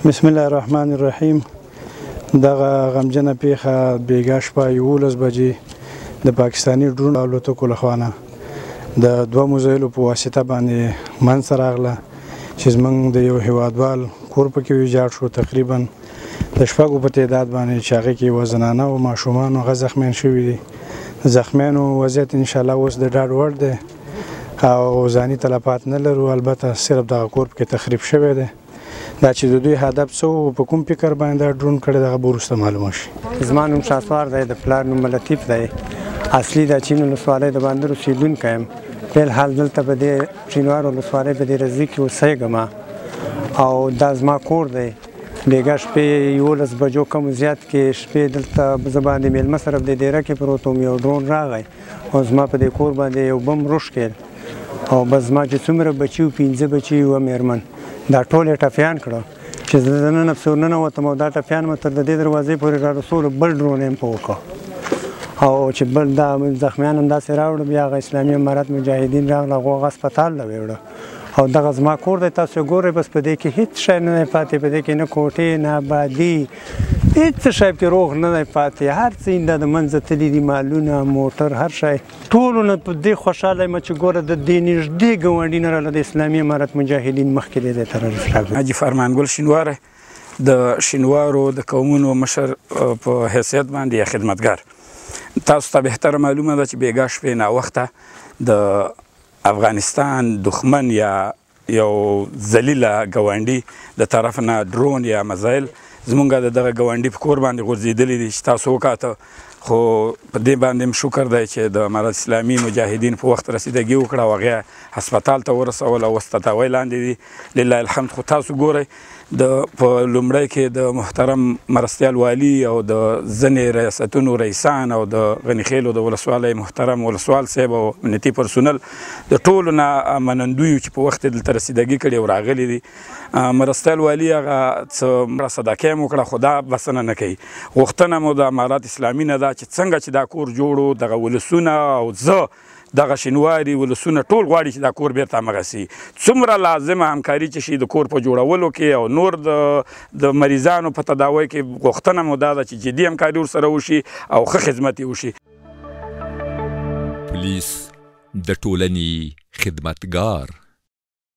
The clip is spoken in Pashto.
بسم الله الرحمن الرحیم. دغه غمجنه پیښه بیګا شپه 11 بجې د پاکستاني ډرون الوتکو له خوا نه د دوه مزایلو په واسطه باندې منځته راغله چې زموږ د یو هیوادوال کور پکې ویجاړ شو. تقریبا د شپږو په تعداد باندې چې هغې کې یوه زنانه او ماشومان هغه زخمیان شوي دي. زخمیانو وضعیت انشاءالله اوس د ډاډ وړ دی او ځاني تلفات نه لرو، البته صرف دغه کور پکې تخریب شوی دی. دا چې د دوی هدف څه و، په کوم فکر باندې دا ډرون کړی، دغه به وروسته معلومه شي. زما نوم شاسوار دی، د پلار نوم لطیف دی. اصلي د چین ولسوالۍ د باندر اوسېدونکی یم. فلحال دلته په دې شینوار ولسوالۍ په دې رضي کې اوسېږم او دا زما کور دی. بیګا شپې 11 بجو کم زیات کې شپې دلته زه باندې میلمه سره په دې دیره کې پروت وم، یو ډرون راغی او زما په دې کور باندې یو بم روش کړ او بس زما چې څومره بچي وو 15 بچي وه مېرمن، دا ټول یې ټپیان کړه. چې زه دننه پسې ورننوتم او دا ټپیان مې تر د دې دروازې پورې را رسولو، بل ډرون یې په وکړه او چې بل دا زخمیان همداسې راوړه. بیا هغه اسلامي امارت مجاهدین راغله، هغه هسپتال له ویوړه او دغه زما کور دی. تاسو ګورئ بس په دې کې هېڅ شی نه دی پاتې، په دې کې نه کوټې نه آبادي، هېڅ شی پکې روغ نه دی پاتې. هر څه یې د منځه تللي دي، مالونه، موټر، هر شی. ټولو نه په دې خوشحاله یم چې ګوره د دې نږدې ګاونډي نه راله د اسلامي امارت مجاهدین مخکې دی دې ته راغلي. حاجي فرمانګل شینواری د شینوارو د قومونو مشر په حیثیت باندې یا خدمتګار. تاسو ته بهتره معلومه ده چې بیګا شپې ناوخته د افغانستان دښمن یا یو ذلیله ګاونډي د طرف نه ډرون یا مزایل زمونږ د دغه ګاونډي په کور باندې غورځېدلي دي چې تاسو وکاته. خو په دې باندې هم شکر دی چې د امارت اسلامي مجاهدین په وخت رسیدګي وکړه او هغې هسپتال ته ورسول او اوس تداوی لاندې دي لله الحمد. خو تاسو ګورئ په لومړی کې د محترم مرستیال والي او د ځینې ریاستونو رئیسان او د غنیخیلو د ولسوالۍ محترم ولسوال صاحب او امنیتي پرسونل د ټولو نه منندویو چې په وخت دلته رسیدګي کړې او راغلي دي. مرستیال والي هغه څه صدقه یې وکړه، خو دا بسنه نه کوي. غوښتنه مو د امارت اسلامي نه ده چې څنګه چې دا کور جوړو، دغه ولسونه او زه دغه شینواري ولسونه ټول غواړي چې دا کور بیرته همغسې څومره لازمه همکاري چې شي د کور په جوړولو کې او نور د مریضانو په تداوی کې. غوښتنه مو دا ده چې جدي همکاري ورسره وشي او ښه خدمت یې وشي. پولیس د ټولنې خدمتګار